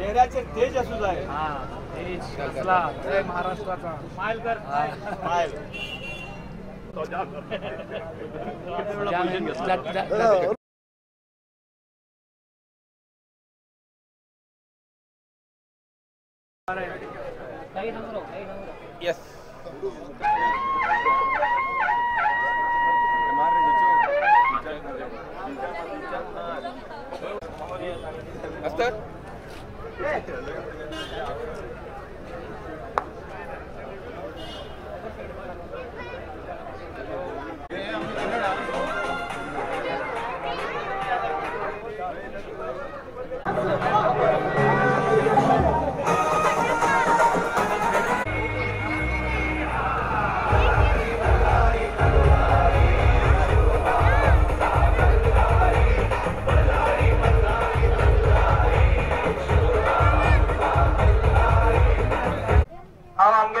चेहऱ्याचे तेज असू जाय. तेज कसला जय महाराष्ट्राचा स्माइल कर स्माइल. यस अस्तर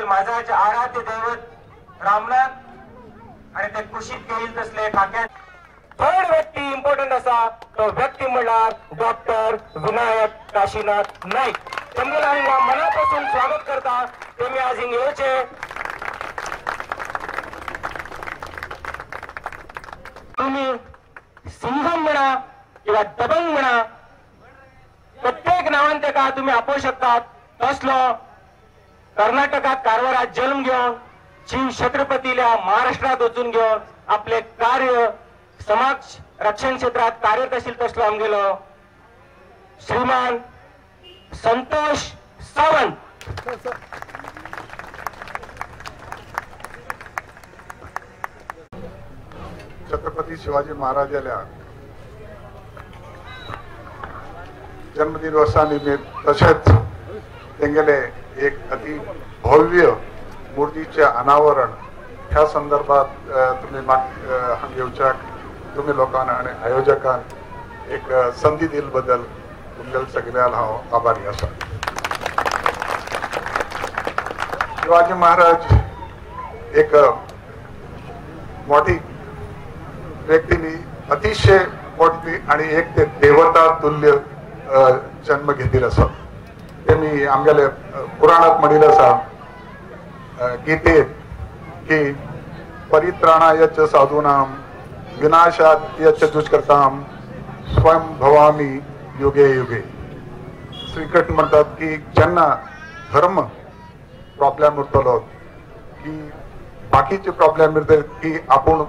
माझाचे आराध्य दैवत रामनाथ आणि ते कुशीत घेईल तसले ठाक्यात थर्ड व्यक्ती इम्पॉर्टंट असा तो व्यक्ती म्हणल्यार डॉक्टर विनायक काशीनाथ नाईक. तेमगेला हांगा मनापासून स्वागत करता. तेमी आज हिंग येवचे. तुम्ही सिंघम म्हणा किंवा दबंग म्हणा प्रत्येक नावान तेका तुम्ही आपोवंक शकतात. तसलो कर्नाटकात कारवारात जन्म घेऊन शिव छत्रपतीला महाराष्ट्रात वचून घेऊन आपले कार्य समाज रक्षण क्षेत्रात कार्य करशील तसलो आमगेलो श्रीमान संतोष सावंत. छत्रपती शिवाजी महाराजांच्या जन्मदिवसानिमित्त तसेच तेंगेले एक अति भव्य मूर्तीचे अनावरण ह्या संदर्भात तुम्ही येवच्याक तुम्ही लोकांना आणि आयोजकांक एक संधी दिल बद्दल तुमगेल सगळ्याला हांव आभारी आसा. शिवाजी महाराज एक मोठी व्यक्तीनी अतिशय मोठी आणि एक ते देवता तुल्य जन्म घेतील असं तेमी आमगेले पुराणात म्हणिल्लें आसा गीतेत की परित्राणाय च साधूनां विनाशाय च दुष्कृतां स्वयं भवामी युगे युगे. श्रीकृष्ण म्हणतात की जेन्ना धर्म प्रॉब्लेम उरतलो की बाकीचे प्रॉब्लेम उरतले की आपण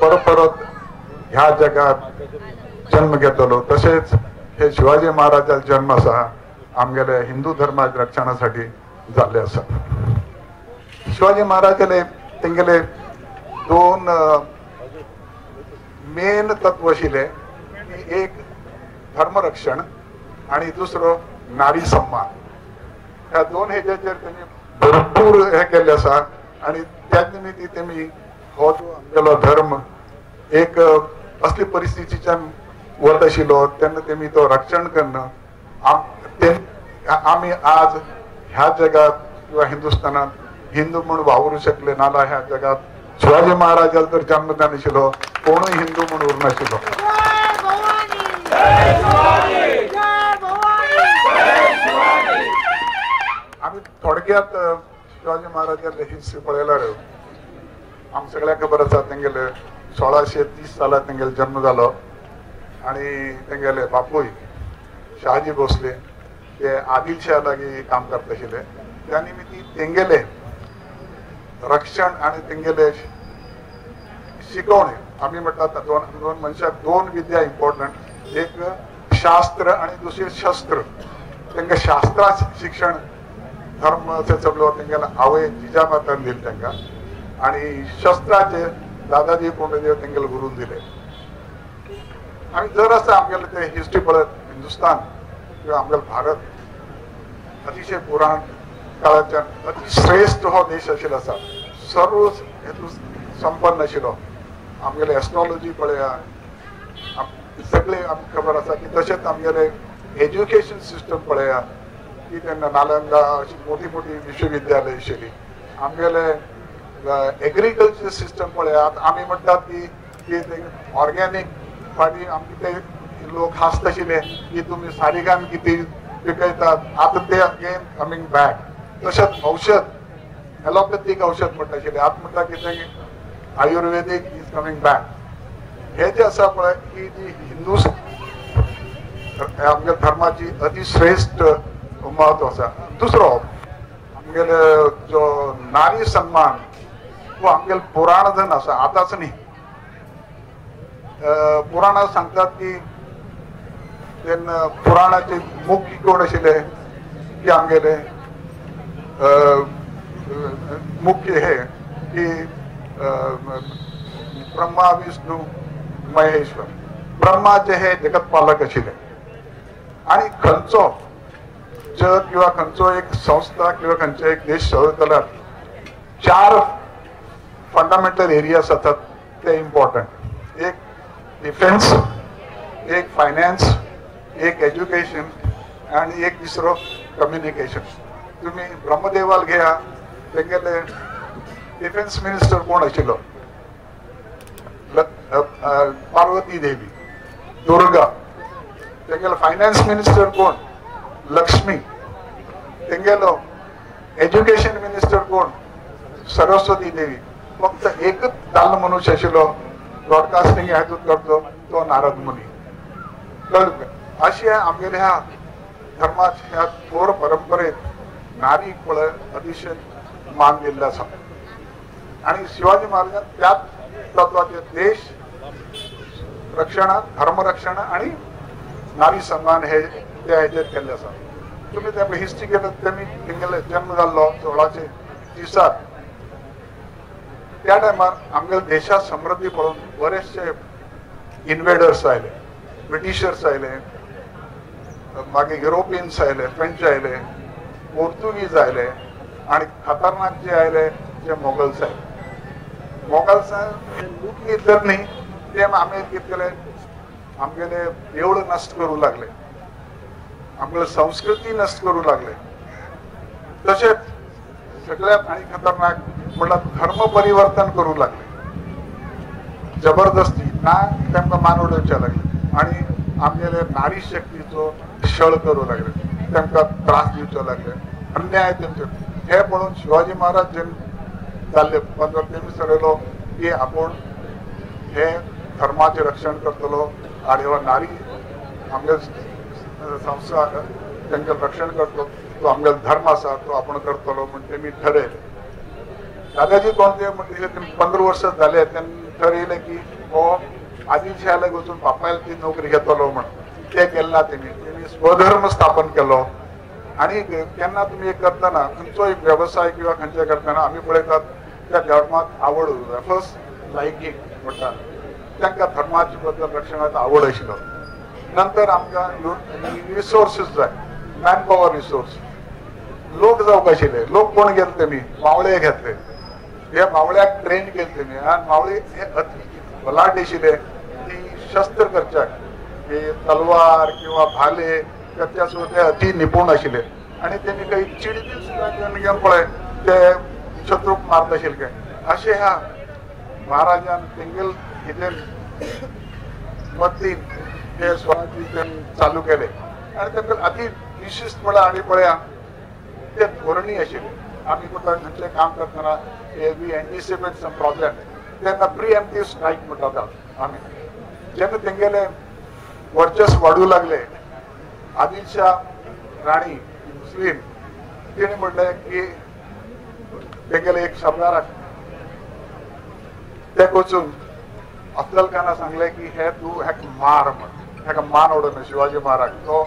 परत ह्या जगात जन्म घेतलो. तसेच हे शिवाजी महाराजांचा जन्म असा आमगेले हिंदू धर्माच्या रक्षणासाठी जाल्ले आसा. शिवाजी महाराजाले तेंगेले दोन मेन तत्व आशिल्ले. एक धर्मरक्षण आणि दुसरो नारी सन्मान. ह्या दोन हेजेचेर तेमी भरपूर हे केल्ले आसा आणि त्या निमित्त तेमी हो जो आमगेलो धर्म एक असली परिस्थितीच्यान वत आशिल्लो तेन्ना तेमी तो रक्षण करणं आम्ही आज ह्या जगात किंवा हिंदुस्थानात हिंदू म्हणून वावरू शकले नाला. ह्या जगात शिवाजी महाराजाला तर जन्म नाशिल्लो कोणूय हिंदू म्हणून उरूं नाशिल्लो. आम्ही थोडक्यात शिवाजी महाराजांची हिस्ट्री पळयल्यार आमकां सगळ्यांक खबर आसा तेंगेले 1630 सालांत तेंगेलो जन्म जालो आणि तेंगेले बापूय शहाजी भोसले ते आदिलशाह लागी काम करता आशिल्ले. त्या निमित्त तेंगेले रक्षण आणि तेंगेले शिकवणे आम्ही म्हणतात दोन मनशाक दोन विद्या इम्पॉर्टंट. एक शास्त्र आणि दुसरे शस्त्र. तेंका शास्त्रा शिक्षण धर्म सगळो तेंगेला आवय जिजामातान दिले तेंका आणि शस्त्राचे दादाजी कोंडदेव तेंगेला गुरून दिले. आम्ही जर असं आमगेले ते हिस्ट्री पळत हिंदुस्तान किंवा आमगेलो भारत अतिशय पुराण काळाच्या अतिश्रेष्ठ हो देश आशिल्लो आसा. सर्व हेतून संपन्न आशिल्लो. आमगेले एस्ट्रॉलॉजी पळया सगळे आमकां खबर आसा की तशेंच आमगेले एज्युकेशन सिस्टम पळया की तेन्ना नालंदा अशी मोठी मोठी विश्वविद्यालय आशिल्ली. आमगेले एग्रीकल्चर सिस्टम पळया. आमी म्हणटात की ऑर्गॅनिक फाटी आमचे ते लोक हांसता आशिल्ले की तुमी सारिगान कितें पिकयतात आता ते अगेन कमिंग बॅक. तशेंच औषध ॲलोपॅथीक औषध म्हणटा आशिल्ले आतां म्हणटा कितें आयुर्वेदीक इज कमिंग बॅक. हे जे आसा पळय ही जी हिंदू आमच्या धर्माची अतिश्रेष्ठ महत्व आसा. दुसरो आमगेले जो नारी सन्मान तो आमगेले पुराण जन आसा आतांच न्ही. पुराणां सांगतात की तेन्ना पुराणाचे मुख्य कोण आशिल्ले की आमगेले मुख्य हे की ब्रह्मा विष्णू महेश्वर. ब्रह्माचे हे जगतपालक आशिल्ले आणि खंयचो जग किंवा खंयचो एक संस्था किंवा खंयचो एक देश चलयताल्यार 4 फंडामेंटल एरियाज आसात ते इम्पॉर्टंट. एक डिफेन्स, एक फायनान्स, एक एज्युकेशन आणि एक दुसरो कम्युनिकेशन. तुम्ही ब्रह्मदेवाल घेया तेंगेले डिफेन्स मिनिस्टर कोण आशिल्लो पार्वती देवी दुर्गा. तेंगेलो फायनान्स मिनिस्टर कोण लक्ष्मी. तेंगेलो एज्युकेशन मिनिस्टर कोण सरस्वती देवी. फक्त एकच दाल मनुष्य आशिल्लो ब्रॉडकास्टिंग हातूंत करतो तो नारद मुनी. कळ्ळें. अशी आमगेले ह्या धर्मात ह्या थोर परंपरेत नारीक पळय अतिशय मान दिल्लो आसा आणि शिवाजी महाराजान त्याच तत्वाचे देश रक्षण धर्मरक्षण आणि नारी सन्मान हे त्या हेजेर केल्ले आसा. तुम्ही तें हिस्ट्री केल्यार तेमी तेंगेले जन्म जाल्लो 1630. त्या टायमार आमगेल्या देशात समृद्धी पळोवन बरेचशे इन्वेडर्स आयले, ब्रिटिशर्स आयले, मागीर युरोपियन्स आयले, फ्रेंच आयले, पोर्तुगीज आयले आणि खतरनाक जे आयले जे मोगल्स आयले. मोगल्स लुटली तर न्ही ते आमी कितें केलें आमगेले देवळ नश्ट करूं लागले, आमगेले संस्कृती नश्ट करूं लागले. तशेंच सगळ्यात आणि खतरनाक म्हणल्यार धर्म परिवर्तन करूं लागले जबरदस्ती ना तेमकां मान उडोवचे लागले आणि आमगेले नारी शक्तीचो छळ करूं लागले, तेमकां त्रास दिवचे लागले, अन्याय तेंचे. हे पळोवन शिवाजी महाराज जे जाल्ले तेमी सरयलो की आपूण हे धर्माचे रक्षण करतलो आणि हो नारी आमगे संस्कार तेंचे रक्षण करतो तो आमगेलो धर्म आसा तो आपण करतलो म्हण तेमी ठरयले. दादाजी कोणते म्हणजे 15 वर्ष झाले त्यांनी ठरयले की हो आदिलशाहाला वचून बापायची नोकरी घेतलो म्हण. ते केलें ना तेमी स्वधर्म स्थापन केलो. आणि केन्ना तुम्ही एक करतना खंयचो एक व्यवसाय किंवा खंयचे करतना आमी पळयतात त्या धर्मात आवड फर्स्ट लायकीक म्हणटा तांकां धर्माचे बद्दल रक्षणात आवड आशिल्लो. नंतर आमकां रिसोर्सीस जाय, मॅन पॉवर रिसोर्स. लोक जावंक आशिल्ले. लोक कोण गेले तेमी मावळे घेतले. हे मावळ्याक ट्रेन केले तेमी आनी मावळे हे अति बलाढ्य आशिल्ले ती शस्त्र करच्याक तलवार किंवा भाले करच्या सुद्धा अति निपुण आशिल्ले आणि त्यांनी काही चिडीतील सुद्धा घेवन पळय ते शत्रूक मारता आशिल्ले काय अशे ह्या महाराजान तेंगेल हिजेर मतीन हे स्वराज्य चालू केले आणि तेंगेल अति विशिष्टपणे आमी पळया ते धोरणी आशिल्ले. आमी कुठं खंयचें काम करतना वी एंटिसिपेट सम प्रॉब्लेम तेन्ना प्रिएम्प्टिव्ह स्ट्रायक म्हणटात आमी. जेन्ना तेंगेले वर्चस्व वाढू लागले आदिलशाह राणी मुस्लिम तिने म्हणले की तेंगेले एक सरदाराक ते वचून अफजल खाना सांगले की हे तू हेका मार म्हण. हेका मान ओडून शिवाजी महाराज तो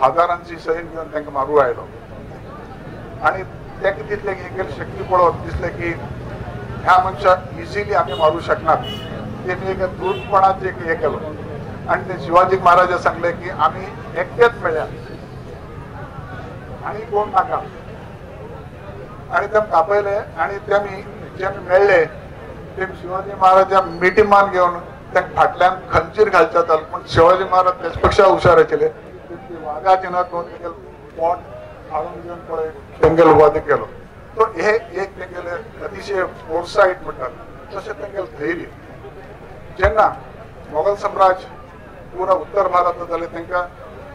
हजारांची सैन घेवन तांकां मारू आयलो आणि ताका दिसले की हेगेली शक्ती पळोवन दिसले की ह्या मनशाक इजिली आमी मारू शकनात. तेणी एक धूर्तपणाचे एक हे केलो आणि ते शिवाजी महाराज सांगले की आम्ही एकटेच मेळ्या आणि कोण नाका आणि ते तापयले आणि तेमी जेन्ना मेळ्ळे ते शिवाजी महाराज मिटीमान घेवन तांकां फाटल्यान खंजीर घालचे जाले. पण शिवाजी महाराज तेच पेक्षा हुशार आशिल्ले. वागाचे न पोट हाडून घेवन पळय तेंगेलो वध केलो. तो हे एक तेंगेले अतिशय फोर्सायट म्हणटात तशें तेंगेलें धैर्य. जेन्ना मोगल सम्राज पुरा उत्तर भारतात जाले तांकां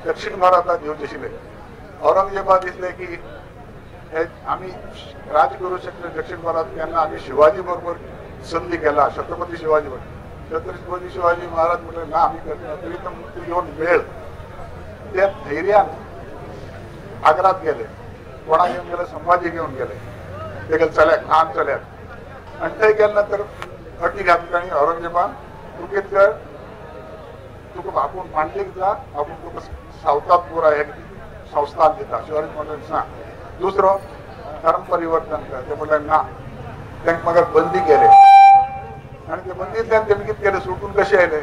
दक्षिण भारतात येवचे आशिल्ले औरंगजेबा दिसले की हे आम्ही राज करू शकतो दक्षिण भारत त्यांना आम्ही शिवाजी बरोबर संधी केला छत्रपती शिवाजी छत्रपती शिवाजी महाराज म्हटले ना आम्ही करतो तरी तर मुक्ती घेऊन वेळ त्या धैर्यान आग्रात गेले कोणा घेऊन गेले संभाजी घेऊन गेले ते गेले चल्या खान चल्या आणि ते गेल्यानंतर अटी घातली आणि औरंगजेबा तू कित कर तुका आपण मांडलीक जा आपण तुका सावतात पुरा एक संस्थान दिता शिवाजी महाराज सांग दुसरो धर्म परिवर्तन कर ते म्हटलं ना त्यांनी मग बंदी केले आणि ते बंदीतल्यान त्यांनी किती केले सुटून कसे आले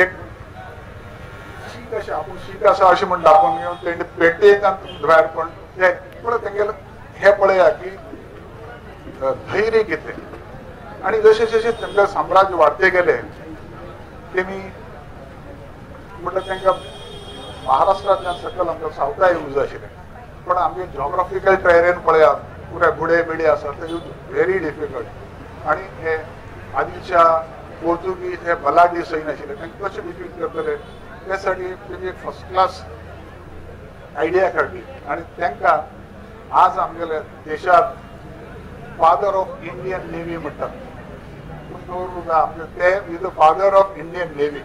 एक शीख असे आपण शीख असं असे म्हणतो आपण पेटे भायर पण हे तेंगेले हे पळया की धैर्य घेतले आणि जसे जसे त्यांचं साम्राज्य वाढते गेले त्यांनी म्हटलं त्यांना महाराष्ट्रातल्या सकल आमच्या सावता यूज आशिल्ले पण आमचे जॉग्राफिकल टेरेन पळया पुऱ्या घुडे बिडे आसा ते व्हेरी डिफिकल्ट आणि हे आदीच्या पोर्तुगीज हे बलाढ्य सैन्य आशिल्ले तांकां कशें डिफीट करतले त्यासाठी त्यांनी एक फर्स्ट क्लास आयडिया काढली आणि त्यांना आज आमच्या देशात फादर ऑफ इंडियन नेव्ही म्हणतात ते is the father of Indian navy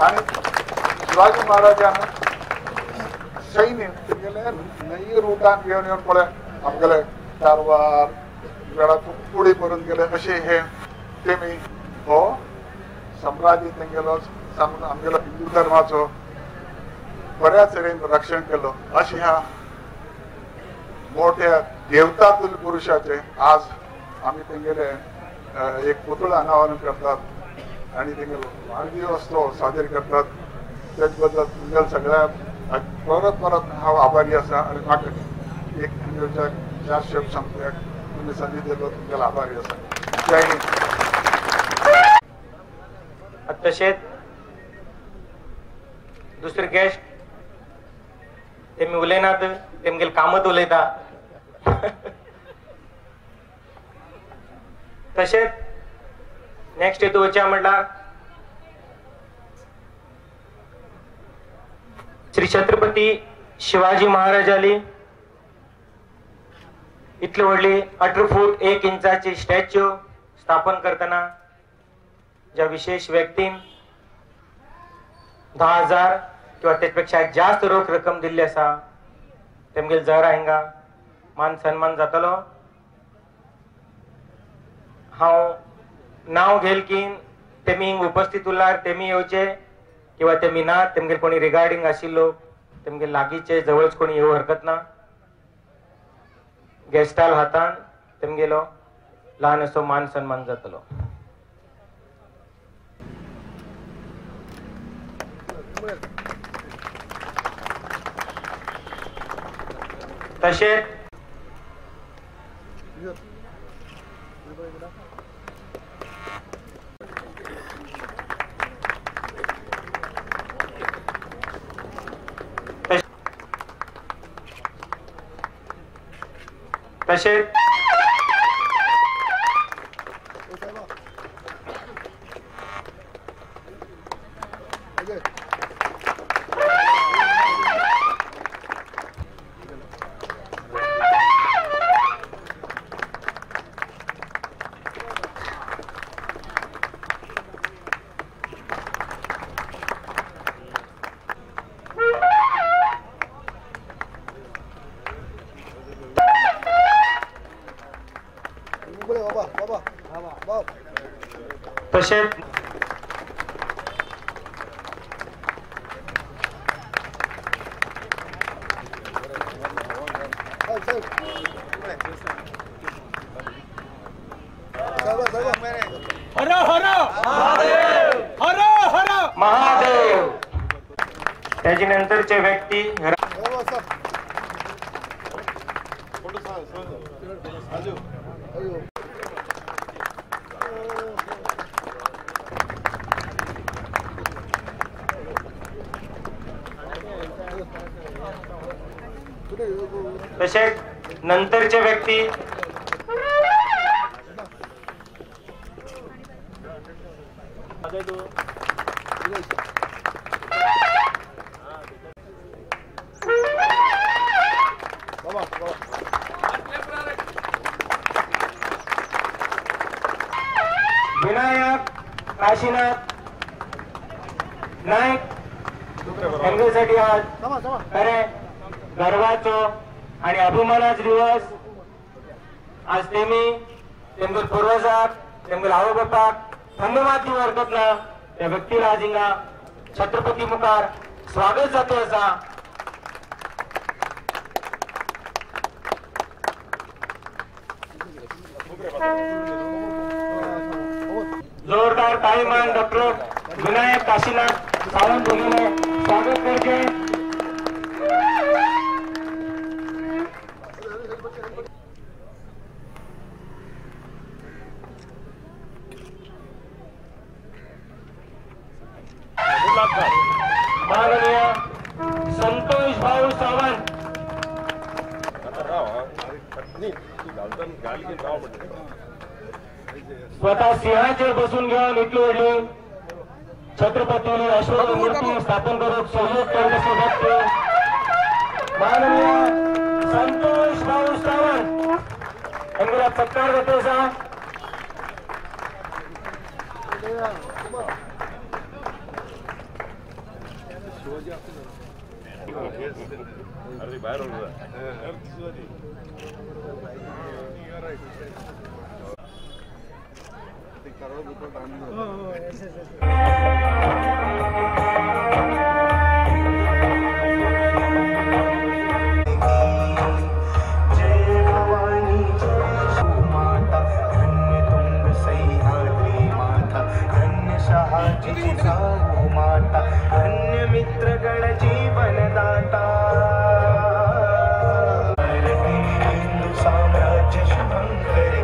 आणि शिवाजी महाराजांना सैन्य नई रुटान घेऊन येऊन पळय आमगेले कारवार पुढे पर्यंत गेले असे हे तेमी हो सम्राज्य तेंगेलो आमगेलो हिंदू धर्माचो बऱ्याच तरेन रक्षण केलो अशे ह्या मोठ्या देवतातूल पुरुषाचे आज आम्ही तेंगेले एक पुतळो अनावरण करतात आणि तेंगेलो वाढदिवस साजरे करतात त्याच बद्दल तुमच्या सगळ्या परत हांव आभारी आसा आणि म्हाका एक तुमच्या 4 शब्द सांगपाक तुम्ही संधी दिलो तुमच्या आभारी आसा जय हिंद. तशेंच दुसरे गेस्ट तेमी उलयनात तेमगेले कामत उलयता तशेंच नेक्स्ट हेतू वचया म्हणल्यार श्री छत्रपती शिवाजी महाराजाली इतली व्हडली 18 फूट 1 इंचाची स्टॅच्यू स्थापन करताना ज्या विशेष व्यक्तीन 10,000 किंवा त्यापेक्षा जास्त रोख रक्कम दिल्ली आसा तेमगेले जरा हिंगा मान सन्मान जातलो. हांव नाव घेल की तेमी उपस्थित उरल्यार तेमी येवचे किंवा तेमी ना तेमगेले कोणी रिगार्डिंग आशिल्लो तेमगेले लागींचे जवळच कोणी येवं हरकत ना. गेस्टाल हातान तेमगेलो ल्हान असो मान सन्मान जातलो. तशेंच तशेंच तशेंच हर हर हर हर महादेव त्याची नंतरचे व्यक्ती तसेच नंतरचे व्यक्ती काशीनाथ नायक यांच्यासाठी आज खरे गर्वाचो आणि अभिमानाचो दिवस. आज तेमगेल पूर्वजाक तेमगेल आवय बापाक धन्यवाद दिवं हरकत ना. त्या व्यक्तीला आज हिंगा छत्रपती मुखार स्वागत जातो असा. जोरदार तालीमान डॉक्टर विनायक काशीनाथ सावंत भगिनी स्वागत करते. माननीय संतोष भाऊ सावंत स्वतः सिंहाचेर बसून घेऊन इतली व्हडली छत्रपती अशोक मूर्ती स्थापन करून सहयोग करण्याचे व्यक्ती माननीय संतोष भाऊ सावंत यांना सत्कार देतो सा. धन्य मित्रगण जीवनदाता हिंदू साम्राज्य शुभंकर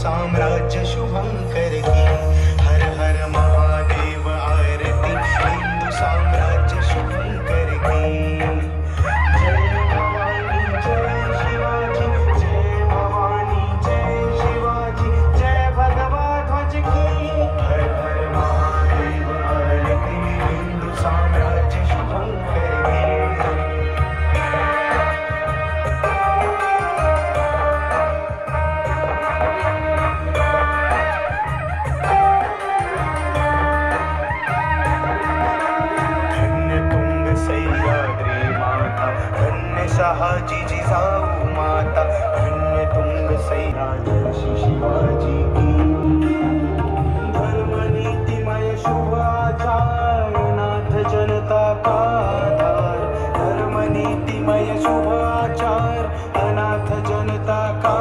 साम्राज्य शुभंकर की. हर हर महादेव आरती हिंदू साम्राज्य शुभंकर की. जय भवानी जय शिवाजी जय भवानी जय शिवाजी जय भगवा ध्वज की. हर हर महादेव आरती हिंदू साम्राज्य शुभंकर की. शहाजी जिजाऊ माता धन्य तुंग सैराजर्षि शिवाजी की. धर्म नीतिमय शुभ आचार नाथ जनता का आधार. धर्म नीतिमय शुभ आचार अनाथ जनता का.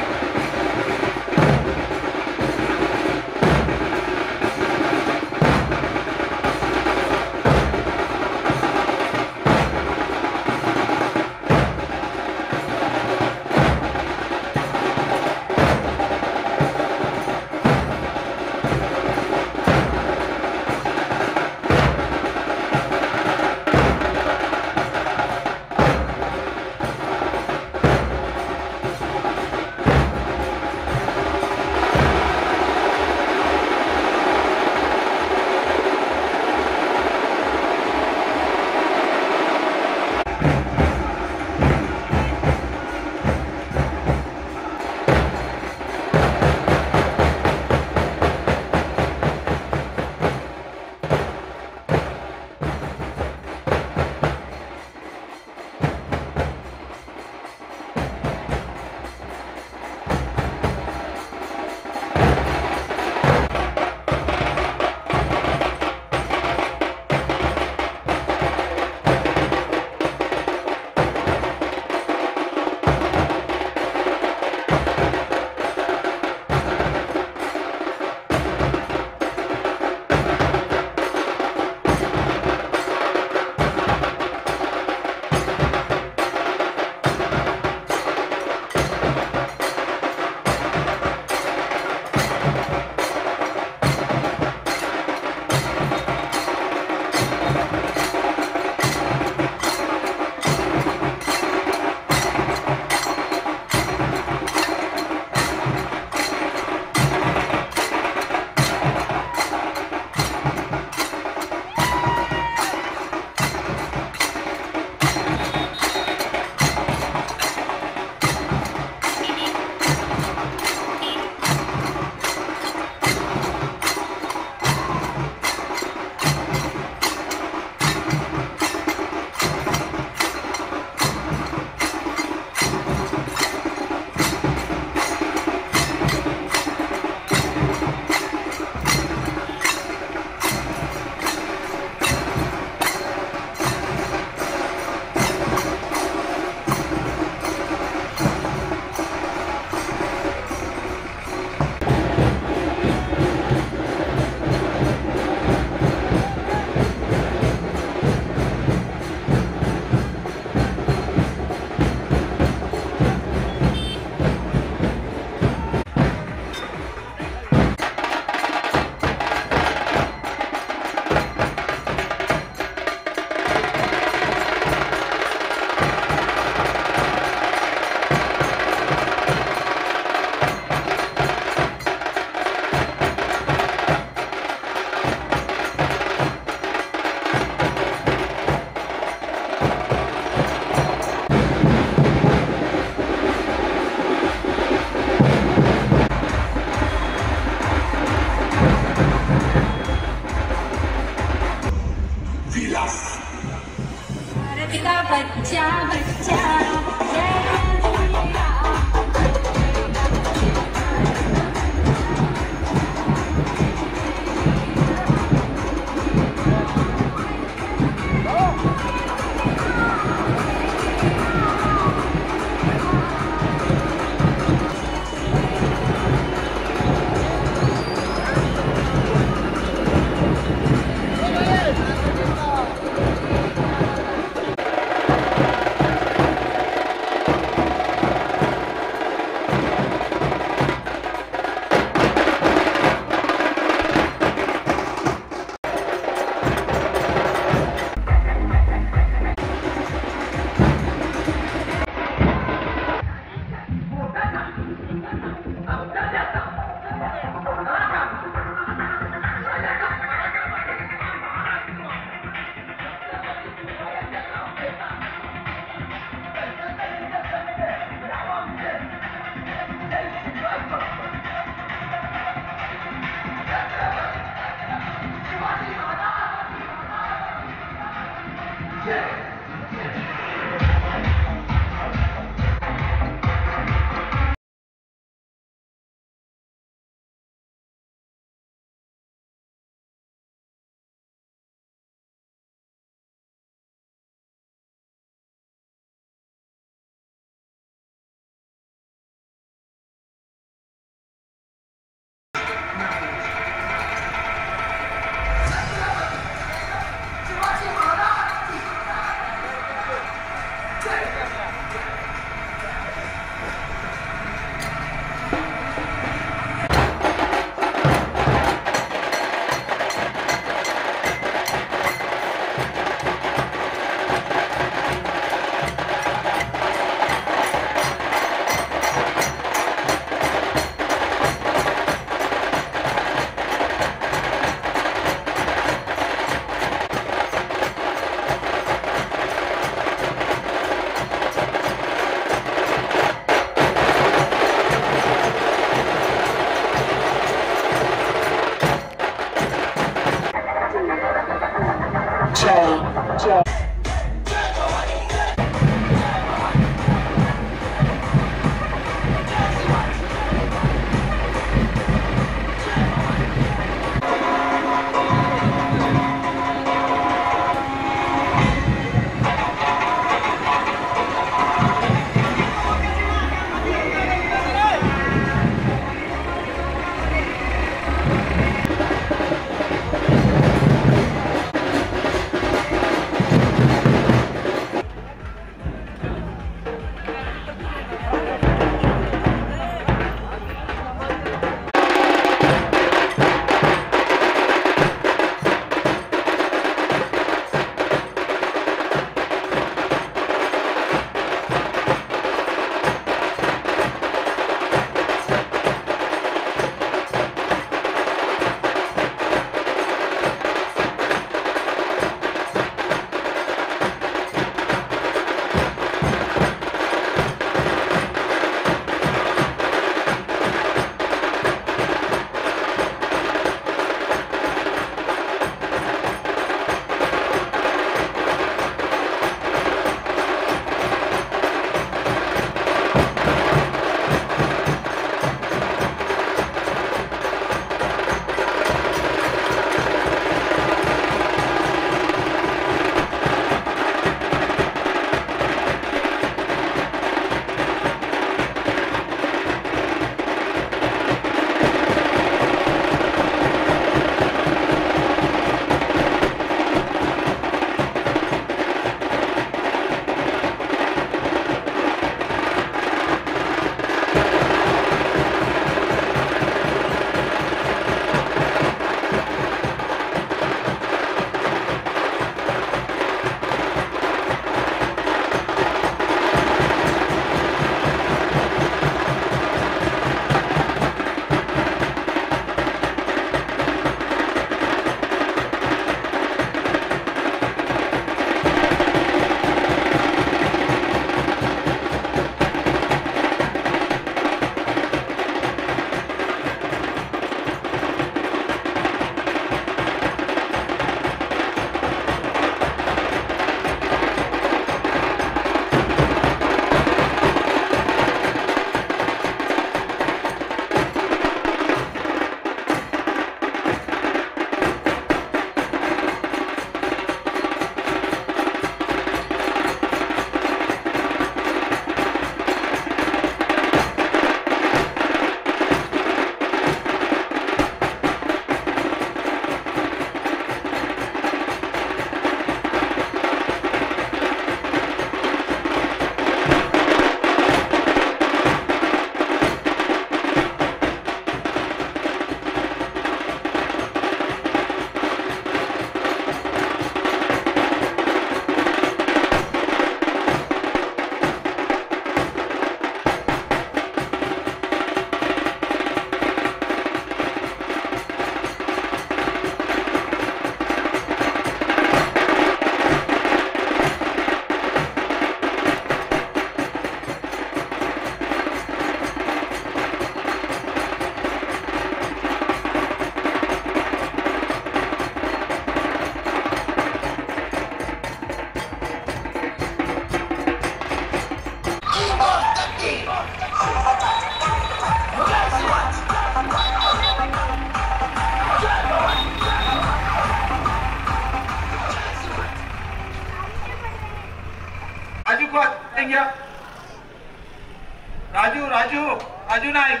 राजू राजू राजू नाईक.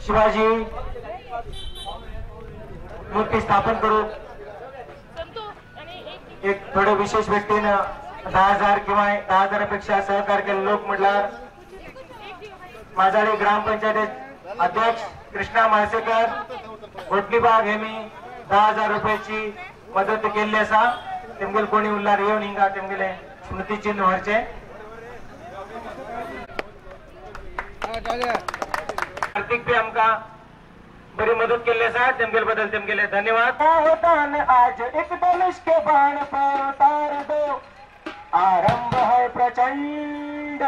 शिवाजी मूर्ती स्थापन करू. एक थोडे विशेष व्यक्तीनं 10,000 किंवा 10,000 पेक्षा सहकार्य केले. लोक म्हटलं माजाळी ग्रामपंचायत अध्यक्ष कृष्णा माळसेकर घोटलीबाग हे मी 10,000 रुपयाची मदत केली असा. तेमगेल कोणी उल्हार येऊन हिंगा तेमगेले स्मृती चिन्ह व्हायचे. कार्तिक भी आमका बरी मदत केली असा. तेमगेल बदल तेमगेले धन्यवाद. आज एक धनुष के बाण पर उतार दो. आरंभ है प्रचंड.